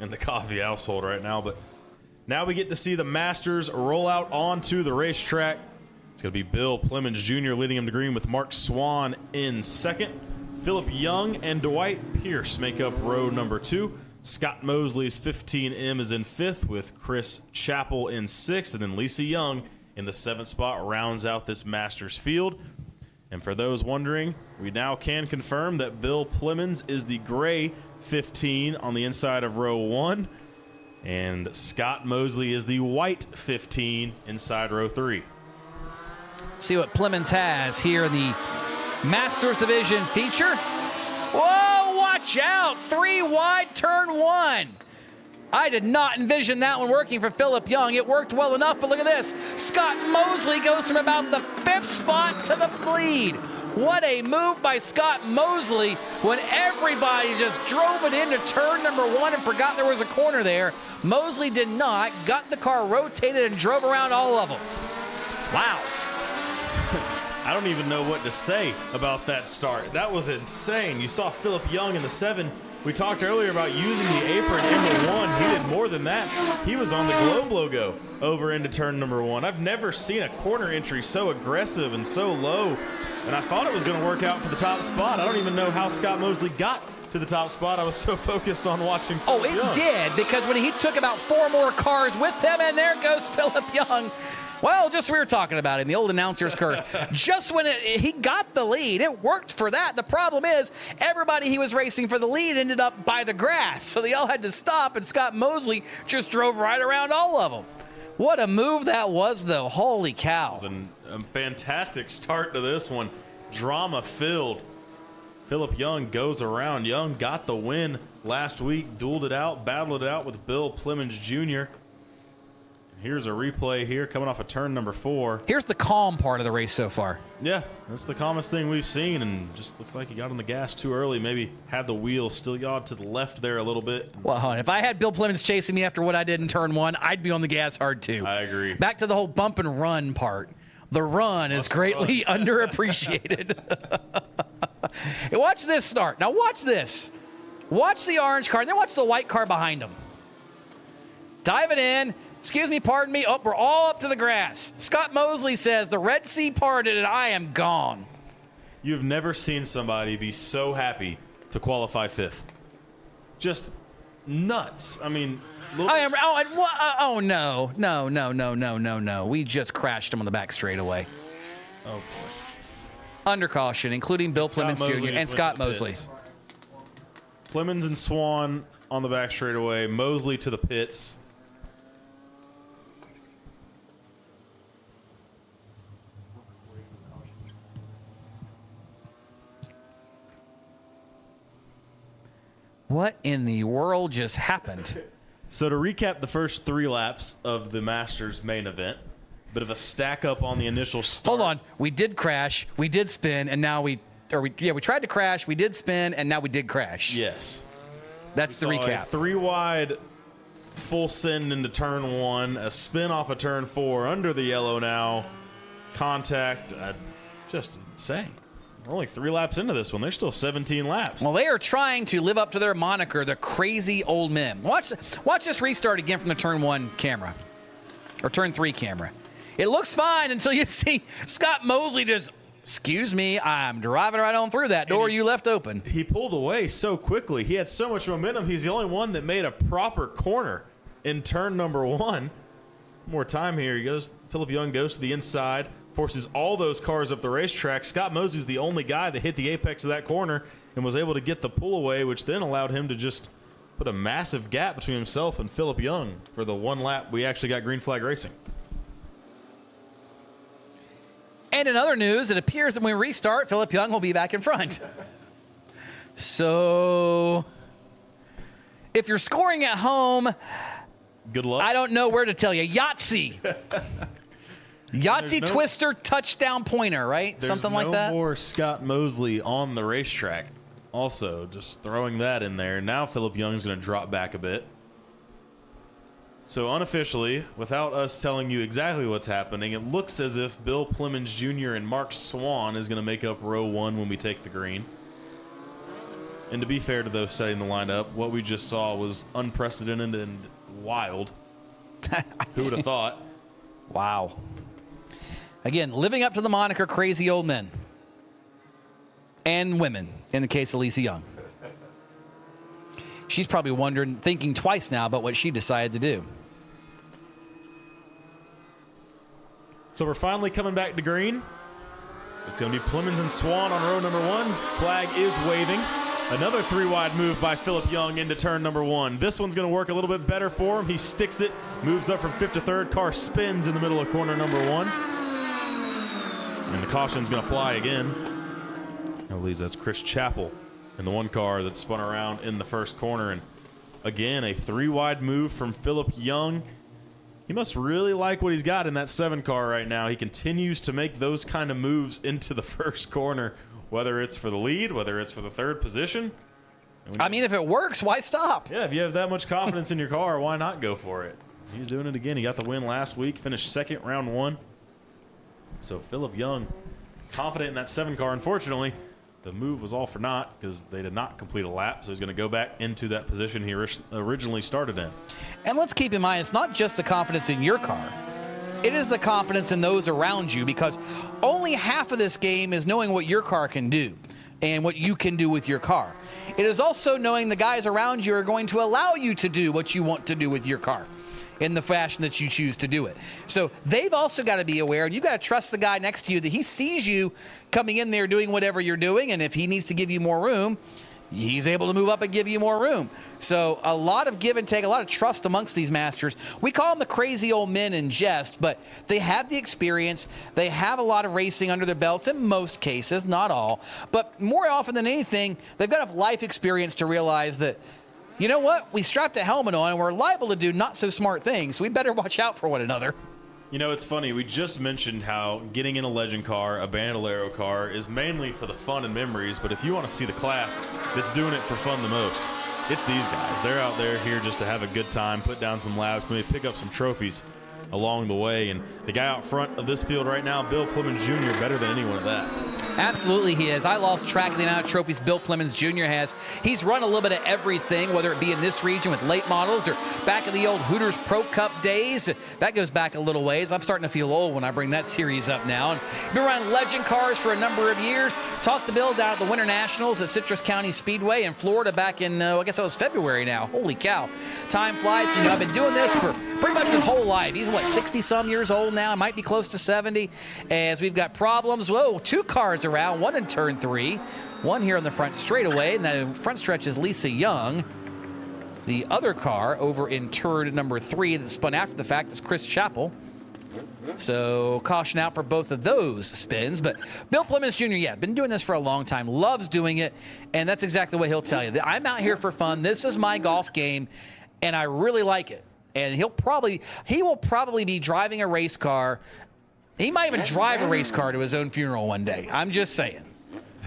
in the coffee household right now. But now we get to see the Masters roll out onto the racetrack. It's going to be Bill Plemons Jr. leading him to green with Mark Swan in second. Philip Young and Dwight Pierce make up row number 2. Scott Mosley's 15M is in 5th with Chris Chappell in 6th. And then Lisa Young in the 7th spot rounds out this Masters field. And for those wondering, we now can confirm that Bill Plemons is the gray 15 on the inside of row 1. And Scott Mosley is the white 15 inside row 3. See what Plemons has here in the Masters Division feature. Whoa, watch out. 3 wide, turn 1. I did not envision that one working for Philip Young. It worked well enough, but look at this. Scott Mosley goes from about the 5th spot to the lead. What a move by Scott Mosley when everybody just drove it into turn number 1 and forgot there was a corner there. Mosley did not, got the car rotated and drove around all of them. Wow. I don't even know what to say about that start. That was insane. You saw Philip Young in the 7. We talked earlier about using the apron in the 1. He did more than that. He was on the Globe logo over into turn number 1. I've never seen a corner entry so aggressive and so low, and I thought it was going to work out for the top spot. I don't even know how Scott Mosley got to the top spot. I was so focused on watching Philip Young. Did, because when he took about 4 more cars with him, and there goes Philip Young. Well, just we were talking about it in the old announcer's curse. Just when he got the lead, it worked for that. The problem is everybody he was racing for the lead ended up by the grass. So they all had to stop, and Scott Mosley just drove right around all of them. What a move that was, though. Holy cow. It was a fantastic start to this one. Drama-filled. Philip Young goes around. Young got the win last week, dueled it out, battled it out with Bill Plemons Jr. Here's a replay here coming off of turn number 4. Here's the calm part of the race so far. Yeah, that's the calmest thing we've seen, and just looks like he got on the gas too early. Maybe had the wheel still yawed to the left there a little bit. Well, if I had Bill Plemons chasing me after what I did in turn 1, I'd be on the gas hard too. I agree. Back to the whole bump and run part. The run is greatly underappreciated. Hey, watch this start. Now watch this. Watch the orange car, and then watch the white car behind him. Dive it in. Excuse me, pardon me. Oh, we're all up to the grass. Scott Mosley says, the Red Sea parted and I am gone. You've never seen somebody be so happy to qualify 5th. Just nuts. I mean, No. We just crashed him on the back straightaway. Oh, boy. Under caution, including Bill Plemons Jr. and Scott Mosley. Plemons and Swan on the back straightaway. Mosley to the pits. What in the world just happened? So to recap the first 3 laps of the Masters main event, bit of a stack up on the initial start. Hold on. We did crash, we did spin, and now we tried to crash, we did spin, and now we did crash. Yes. That's the recap. 3 wide full send into turn 1, a spin off of turn 4 under the yellow now, contact, just insane. We're only 3 laps into this one. There's still 17 laps. Well, they are trying to live up to their moniker, the crazy old men. Watch this restart again from the turn 1 camera, or turn 3 camera. It looks fine until you see Scott Mosley just, excuse me, I'm driving right on through that door you left open. He pulled away so quickly. He had so much momentum. He's the only one that made a proper corner in turn number 1. More time here. Philip Young goes to the inside, forces all those cars up the racetrack. Scott Mosley's the only guy that hit the apex of that corner and was able to get the pull away, which then allowed him to just put a massive gap between himself and Philip Young for the 1 lap we actually got green flag racing. And in other news, it appears that when we restart, Philip Young will be back in front. So if you're scoring at home, good luck. I don't know where to tell you. Yahtzee. Yahtzee twister touchdown pointer, right? Something like that. There's no more Scott Mosley on the racetrack. Also, just throwing that in there. Now Philip Young's going to drop back a bit. So unofficially, without us telling you exactly what's happening, it looks as if Bill Plemons Jr. and Mark Swan is going to make up row 1 when we take the green. And to be fair to those studying the lineup, what we just saw was unprecedented and wild. Who would have thought? Wow. Again, living up to the moniker crazy old men. And women, in the case of Lisa Young. She's probably wondering, thinking twice now about what she decided to do. So we're finally coming back to green. It's going to be Plemons and Swan on row number 1. Flag is waving. Another 3-wide move by Philip Young into turn number 1. This one's going to work a little bit better for him. He sticks it, moves up from 5th to 3rd. Car spins in the middle of corner number 1. And the caution's going to fly again. I believe that's Chris Chappell in the one car that spun around in the first corner. And again, a 3-wide move from Philip Young. He must really like what he's got in that 7 car right now. He continues to make those kind of moves into the first corner, whether it's for the lead, whether it's for the 3rd position. I mean, if it works, why stop? Yeah, if you have that much confidence in your car, why not go for it? He's doing it again. He got the win last week, finished 2nd, round 1. So Philip Young, confident in that 7 car. Unfortunately, the move was all for naught because they did not complete a lap, so he's going to go back into that position he originally started in. And let's keep in mind, it's not just the confidence in your car. It is the confidence in those around you, because only half of this game is knowing what your car can do and what you can do with your car. It is also knowing the guys around you are going to allow you to do what you want to do with your car in the fashion that you choose to do it. So they've also got to be aware, and you've got to trust the guy next to you that he sees you coming in there doing whatever you're doing, and if he needs to give you more room, he's able to move up and give you more room. So a lot of give and take, a lot of trust amongst these masters. We call them the crazy old men in jest, but they have the experience. They have a lot of racing under their belts in most cases, not all. But more often than anything, they've got enough life experience to realize that, you know what? We strapped a helmet on and we're liable to do not so smart things. So we better watch out for one another. You know, it's funny. We just mentioned how getting in a legend car, a Bandolero car, is mainly for the fun and memories. But if you want to see the class that's doing it for fun the most, it's these guys. They're out there here just to have a good time, put down some laps, maybe pick up some trophies along the way. And the guy out front of this field right now, Bill Plemons Jr., better than anyone at that. Absolutely he is. I lost track of the amount of trophies Bill Plemons Jr. has. He's run a little bit of everything, whether it be in this region with late models or back in the old Hooters Pro Cup days. That goes back a little ways. I'm starting to feel old when I bring that series up now. And been around legend cars for a number of years. Talked to Bill down at the Winter Nationals at Citrus County Speedway in Florida back in, I guess that was February now. Holy cow. Time flies. You know, I've been doing this for pretty much his whole life. He's, what, 60-some years old now? Might be close to 70. As we've got problems. Whoa, 2 cars around, one in turn 3, one here on the front straightaway, and the front stretch is Lisa Young. The other car over in turn number 3 that spun after the fact is Chris Chappell. So caution out for both of those spins. But Bill Plemons Jr., yeah, been doing this for a long time, loves doing it, and that's exactly what he'll tell you. I'm out here for fun. This is my golf game, and I really like it. And he will probably be driving a race car. He might even drive a race car to his own funeral one day. I'm just saying.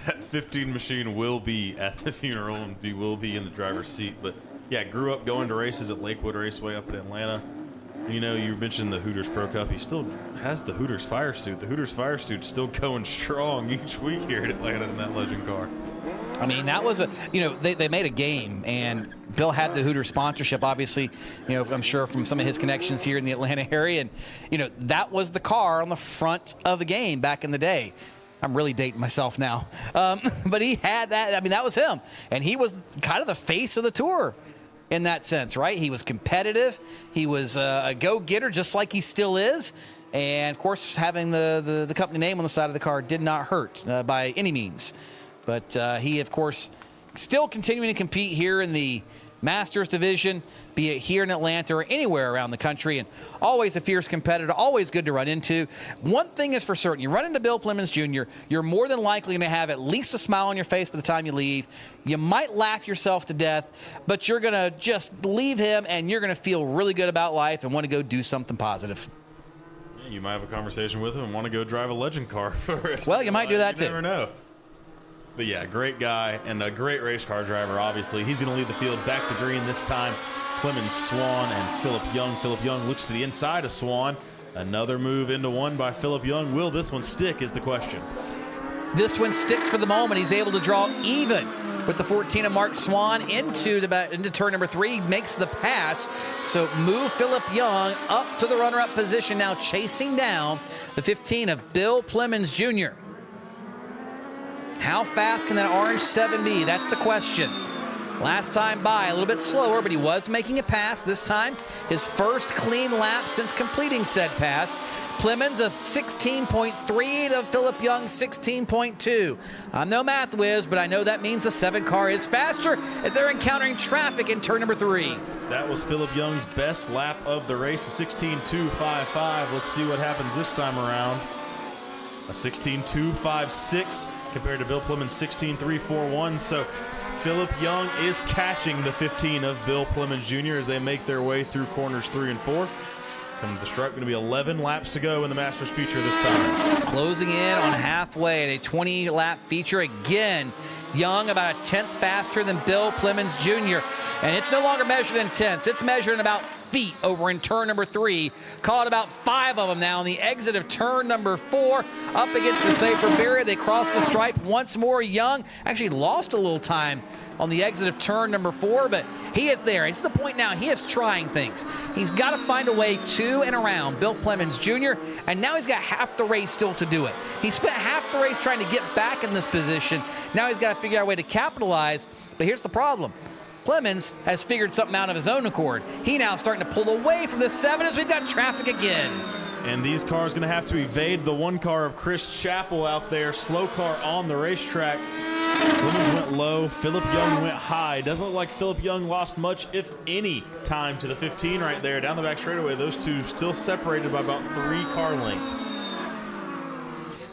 That 15 machine will be at the funeral and he will be in the driver's seat. But, yeah, grew up going to races at Lakewood Raceway up in Atlanta. You know, you mentioned the Hooters Pro Cup. He still has the Hooters fire suit. The Hooters fire suit's still going strong each week here at Atlanta in that legend car. I mean, that was they made a game, and Bill had the Hooters sponsorship, obviously, you know, I'm sure from some of his connections here in the Atlanta area. And, you know, that was the car on the front of the game back in the day. I'm really dating myself now. But he had that. I mean, that was him. And he was kind of the face of the tour in that sense, right? He was competitive. He was a go-getter, just like he still is. And, of course, having the company name on the side of the car did not hurt by any means. But he, of course, still continuing to compete here in the Masters division, be it here in Atlanta or anywhere around the country, and always a fierce competitor, always good to run into. One thing is for certain, you run into Bill Plemons Jr., you're more than likely going to have at least a smile on your face by the time you leave. You might laugh yourself to death, but you're going to just leave him, and you're going to feel really good about life and want to go do something positive. Yeah, you might have a conversation with him and want to go drive a legend car for the rest Well, of you your might do life. that You too. never know. But yeah, great guy and a great race car driver, obviously. He's going to lead the field back to green this time. Plemons, Swan, and Philip Young. Philip Young looks to the inside of Swan. Another move into one by Philip Young. Will this one stick is the question. This one sticks for the moment. He's able to draw even with the 14 of Mark Swan into turn number 3, makes the pass. So move Philip Young up to the runner-up position, now chasing down the 15 of Bill Plemons Jr. How fast can that orange 7 be? That's the question. Last time by, a little bit slower, but he was making a pass. This time, his first clean lap since completing said pass. Plemons a 16.3 to Philip Young 16.2. I'm no math whiz, but I know that means the 7 car is faster as they're encountering traffic in turn number 3. That was Philip Young's best lap of the race, a 16.255. Let's see what happens this time around. A 16.256 compared to Bill Plemons' 16.341. So Philip Young is catching the 15 of Bill Plemons Jr. as they make their way through corners 3 and 4. Coming to the stripe, going to be 11 laps to go in the Masters feature this time. Closing in on halfway at a 20-lap feature again. Young about a 10th faster than Bill Plemons Jr. And it's no longer measured in tenths. It's measured in about feet over in turn number 3. Call it about 5 of them now on the exit of turn number 4. Up against the safer barrier. They cross the stripe once more. Young actually lost a little time on the exit of turn number 4, but he is there. It's the point now. He is trying things. He's got to find a way to and around Bill Plemons Jr., and now he's got half the race still to do it. He spent half the race trying to get back in this position. Now he's got to figure out a way to capitalize, but here's the problem. Plemons has figured something out of his own accord. He now starting to pull away from the 7 as we've got traffic again. And these cars going to have to evade the 1 car of Chris Chappell out there. Slow car on the racetrack. Plemons went low. Philip Young went high. Doesn't look like Philip Young lost much, if any, time to the 15 right there. Down the back straightaway, those two still separated by about 3 car lengths.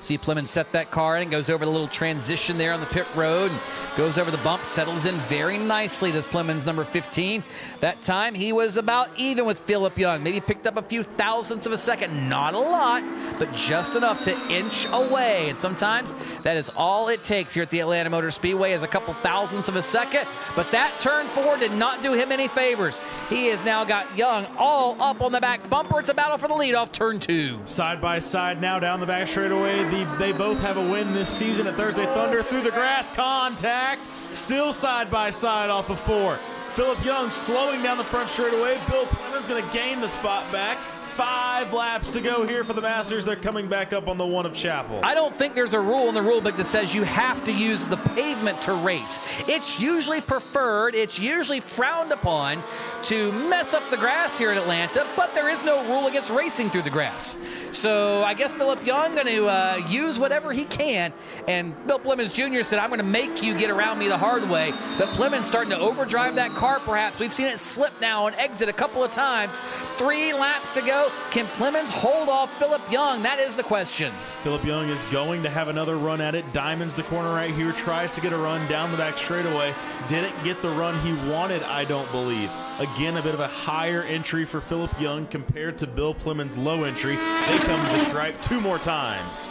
See Plemons set that car in, goes over the little transition there on the pit road, and goes over the bump, settles in very nicely, this Plemons number 15. That time he was about even with Philip Young, maybe picked up a few thousandths of a second, not a lot, but just enough to inch away. And sometimes that is all it takes here at the Atlanta Motor Speedway, is a couple thousandths of a second. But that turn 4 did not do him any favors. He has now got Young all up on the back bumper. It's a battle for the lead off turn 2. Side by side now down the back straightaway. They both have a win this season at Thursday Thunder. Through the grass, contact. Still side by side off of 4. Philip Young slowing down the front straightaway. Bill Plemons going to gain the spot back. 5 laps to go here for the Masters. They're coming back up on the 1 of Chappell. I don't think there's a rule in the rule book that says you have to use the pavement to race. It's usually preferred, it's usually frowned upon to mess up the grass here in Atlanta, but there is no rule against racing through the grass. So I guess Philip Young going to use whatever he can, and Bill Plemons Jr. said, I'm going to make you get around me the hard way. But Plemons starting to overdrive that car perhaps. We've seen it slip now on exit a couple of times. 3 laps to go. Can Plemons hold off Philip Young? That is the question. Philip Young is going to have another run at it. Diamond's the corner right here. Tries to get a run down the back straightaway. Didn't get the run he wanted, I don't believe. Again, a bit of a higher entry for Philip Young compared to Bill Plemons' low entry. They come to the stripe 2 more times.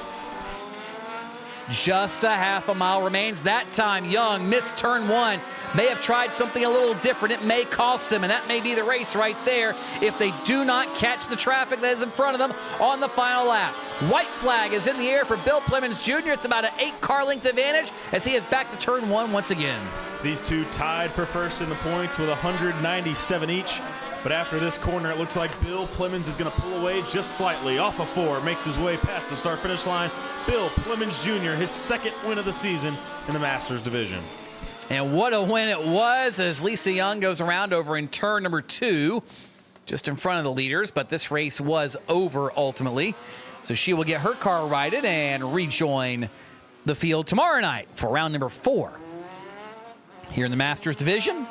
Just a half a mile remains. That time, Young missed turn 1. May have tried something a little different. It may cost him, and that may be the race right there if they do not catch the traffic that is in front of them on the final lap. White flag is in the air for Bill Plemons Jr. It's about an 8-car length advantage as he is back to turn 1 once again. These two tied for first in the points with 197 each. But after this corner, it looks like Bill Plemons is going to pull away just slightly. Off of 4, makes his way past the start-finish line. Bill Plemons Jr., his 2nd win of the season in the Masters division. And what a win it was as Lisa Young goes around over in turn number 2, just in front of the leaders. But this race was over ultimately. So she will get her car righted and rejoin the field tomorrow night for round number 4 here in the Masters division.